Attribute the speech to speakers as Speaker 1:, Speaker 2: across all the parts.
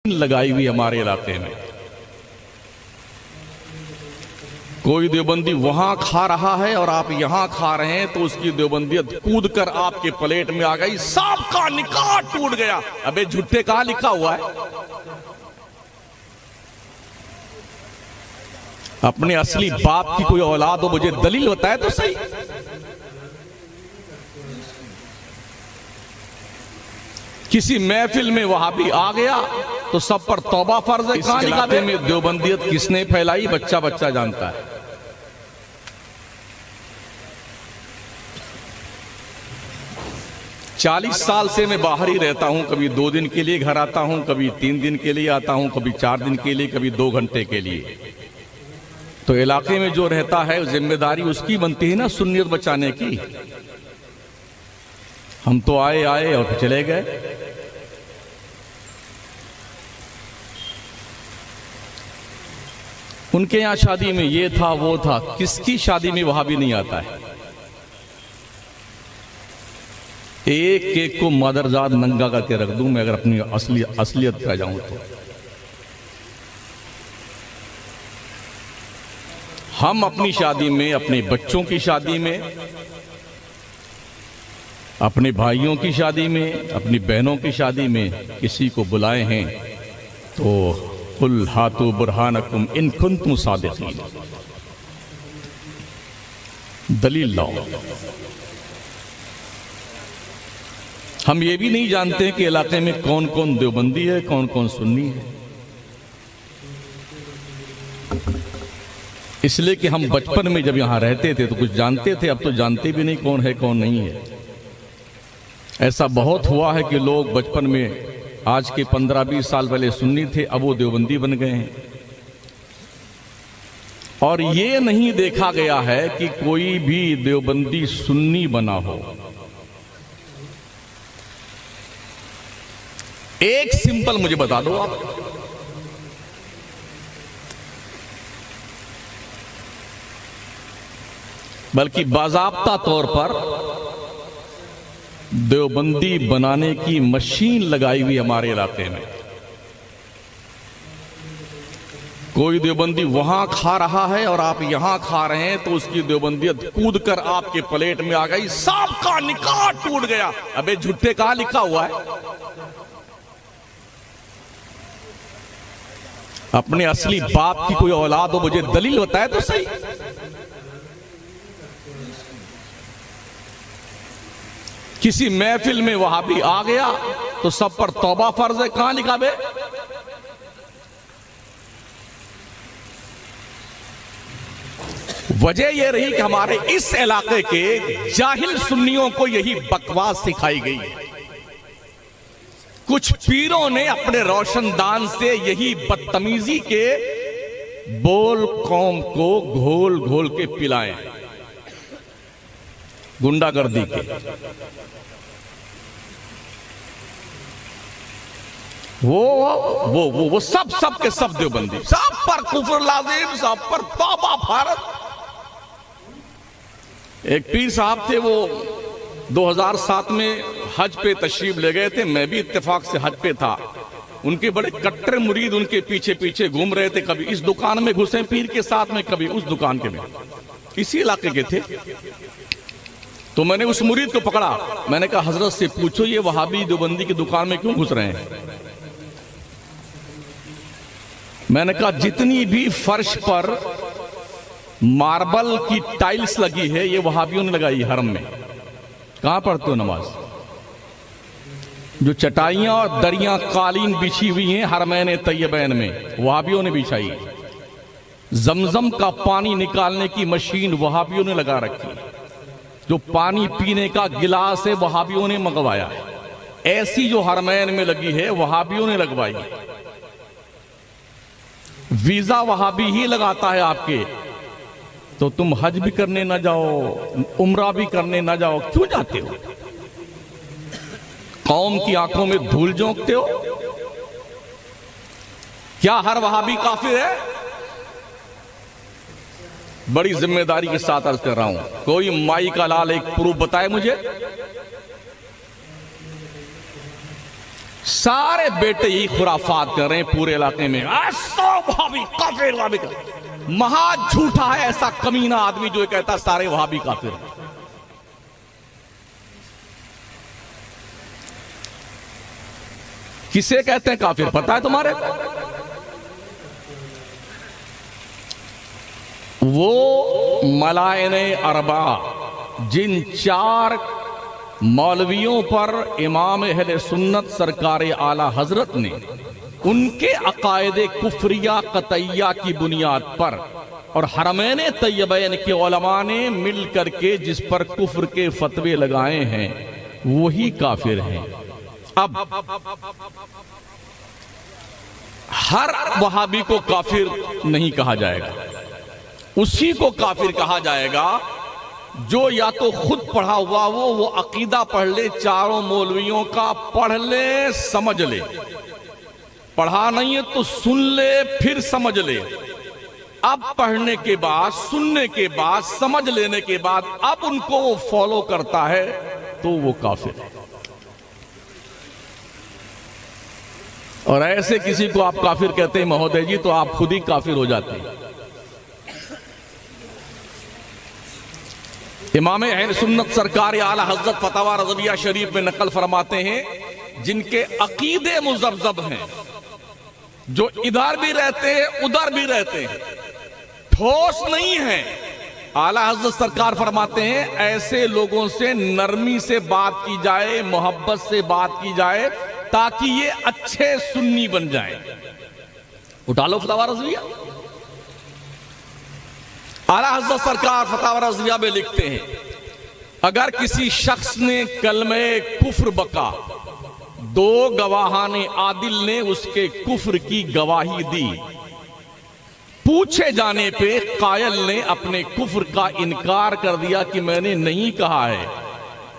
Speaker 1: लगाई हुई हमारे इलाके में। कोई देवबंदी वहां खा रहा है और आप यहां खा रहे हैं तो उसकी देवबंदियत कूद कर आपके प्लेट में आ गई, सबका निकाह टूट गया। अबे झूठे कहां लिखा हुआ है? अपने असली बाप की कोई औलाद हो, मुझे दलील बताए तो सही। किसी महफिल में वहाबी आ गया तो सब पर तौबा फर्ज है। कहां लिखा है में देवबंदियत किसने फैलाई? बच्चा बच्चा जानता है। चालीस साल से मैं बाहर ही रहता हूं। कभी 2 दिन के लिए घर आता हूं, कभी 3 दिन के लिए आता हूं, कभी 4 दिन के लिए, कभी 2 घंटे के लिए। तो इलाके में जो रहता है जिम्मेदारी उसकी बनती है ना, सुन्नियत बचाने की। हम तो आए और चले गए। उनके यहां शादी में ये था वो था, किसकी शादी में वहां भी नहीं आता है। एक एक को मदरजाद नंगा करके रख दूं मैं अगर अपनी असलियत पर जाऊं तो। हम अपनी शादी में, अपने बच्चों की शादी में, अपने भाइयों की शादी में, अपनी बहनों की शादी में किसी को बुलाए हैं तो कुल हाथू बुरहानकुम इन कुंतुम सादिकीन, दलील लाओ। हम ये भी नहीं जानते कि इलाके में कौन कौन देवबंदी है, कौन कौन सुन्नी है। इसलिए कि हम बचपन में जब यहां रहते थे तो कुछ जानते थे, अब तो जानते भी नहीं कौन है कौन नहीं है। ऐसा बहुत हुआ है कि लोग बचपन में, आज के 15-20 साल पहले सुन्नी थे, अब वो देवबंदी बन गए हैं। और ये नहीं देखा गया है कि कोई भी देवबंदी सुन्नी बना हो। एक सिंपल मुझे बता दो आप, बल्कि बाज़ाब्ता तौर पर देवबंदी बनाने की मशीन लगाई हुई हमारे इलाके में। कोई देवबंदी वहां खा रहा है और आप यहां खा रहे हैं तो उसकी देवबंदियत कूद कर आपके प्लेट में आ गई, सबका निकाह टूट गया। अबे झूठे कहां लिखा हुआ है? अपने असली बाप की कोई औलाद हो, मुझे दलील बताए तो सही। किसी महफिल में वहाबी आ गया तो सब पर तौबा फर्ज है। कहां लिखा बे? वजह यह रही कि हमारे इस इलाके के जाहिल सुन्नियों को यही बकवास सिखाई गई। कुछ पीरों ने अपने रोशनदान से यही बदतमीजी के बोल कौम को घोल घोल के पिलाए, गुंडागर्दी के। वो सब के सब देवबंदी, सब पर कुफर लाजिम, सब पर तौबा भारत। एक पीर साहब थे, वो 2007 में हज पे तशरीफ ले गए थे। मैं भी इत्तेफाक से हज पे था। उनके बड़े कट्टर मुरीद उनके पीछे पीछे घूम रहे थे। कभी इस दुकान में घुसे पीर के साथ में, कभी उस दुकान के में। इसी इलाके के थे। तो मैंने उस मुरीद को पकड़ा। मैंने कहा हजरत से पूछो ये वहाबी देवबंदी की दुकान में क्यों घुस रहे हैं? मैंने कहा जितनी भी फर्श पर मार्बल की टाइल्स लगी है ये वहाबियों ने लगाई हरम में। कहां पढ़ते हो नमाज? जो चटाइयां और दरियां कालीन बिछी हुई हैं हरमैन तैयबैन में, वहाबियों ने बिछाई। जमजम का पानी निकालने की मशीन वहाबियों ने लगा रखी। जो पानी पीने का गिलास है वहाबियों ने मंगवाया है। ऐसी जो हरमैन में लगी है वहाबियों ने लगवाई। वीजा वहाबी ही लगाता है आपके। तो तुम हज भी करने ना जाओ, उम्रा भी करने ना जाओ, क्यों जाते हो? कौम की आंखों में धूल झोंकते हो? क्या हर वहाबी काफिर है? बड़ी जिम्मेदारी के साथ अर्ज कर रहा हूं। कोई माई का लाल एक प्रूफ बताए मुझे। सारे बेटे यही खुराफात कर रहे हैं पूरे इलाके में। वहाबी काफिर, वहाबी का महा झूठा है ऐसा कमीना आदमी जो कहता सारे वहाबी काफिर। किसे कहते हैं काफिर पता है तुम्हारे? वो मलायने अरबा जिन 4 मौलवियों पर इमाम अहले सुन्नत सरकार आला हजरत ने उनके अकायदे कुफरिया कतैया की बुनियाद पर और हरमैन तैयबैन के उलमा ने मिल करके जिस पर कुफ्र के फतवे लगाए हैं वही काफिर हैं। अब हर वहाबी को काफिर नहीं कहा जाएगा, उसी को काफिर कहा जाएगा जो या तो खुद पढ़ा हुआ वो अकीदा पढ़ ले, चारों मौलवियों का पढ़ ले समझ ले, पढ़ा नहीं है तो सुन ले फिर समझ ले। अब पढ़ने के बाद, सुनने के बाद, समझ लेने के बाद अब उनको वो फॉलो करता है तो वो काफिर है। और ऐसे किसी को आप काफिर कहते हैं महोदय जी तो आप खुद ही काफिर हो जाते हैं। इमाम अहले सुन्नत सरकार आला हज़रत फतवा रज़विया शरीफ में नकल फरमाते हैं जिनके अकीदे मुज़ब्ज़ब हैं, जो इधर भी रहते हैं उधर भी रहते हैं, ठोस नहीं है। आला हज़रत सरकार फरमाते हैं ऐसे लोगों से नरमी से बात की जाए, मोहब्बत से बात की जाए ताकि ये अच्छे सुन्नी बन जाए। उठा लो फतवा रज़विया। आला हज़रत सरकार फतवा रज़विया में लिखते हैं अगर किसी शख्स ने कलमे कुफ्र बका, 2 गवाहाने आदिल ने उसके कुफ्र की गवाही दी, पूछे जाने पे कायल ने अपने कुफ्र का इनकार कर दिया कि मैंने नहीं कहा है,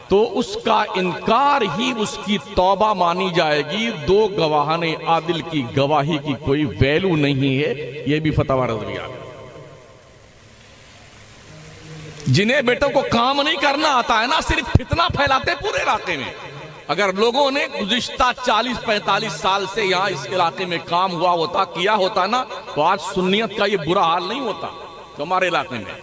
Speaker 1: तो उसका इनकार ही उसकी तौबा मानी जाएगी। 2 गवाहाने आदिल की गवाही की कोई वैल्यू नहीं है। यह भी फतवा रज़विया। जिन्हें बेटों को काम नहीं करना आता है ना, सिर्फ फितना फैलाते पूरे इलाके में। अगर लोगों ने गुज़िश्ता 40-45 साल से यहां इस इलाके में काम हुआ होता, किया होता ना, तो आज सुन्नियत का ये बुरा हाल नहीं होता तो हमारे इलाके में।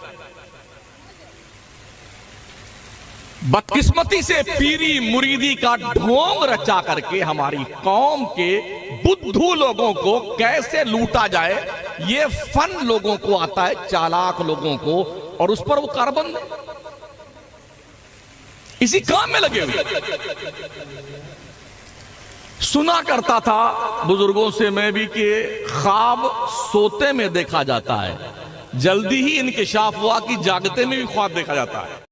Speaker 1: बदकिस्मती से पीरी मुरीदी का ढोंग रचा करके हमारी कौम के बुद्धू लोगों को कैसे लूटा जाए ये फन लोगों को आता है, चालाक लोगों को, और उस पर वो कारबंद इसी काम में लगे हुए। सुना करता था बुजुर्गों से मैं भी कि ख्वाब सोते में देखा जाता है, जल्दी ही इंकिशाफ हुआ कि जागते में भी ख्वाब देखा जाता है।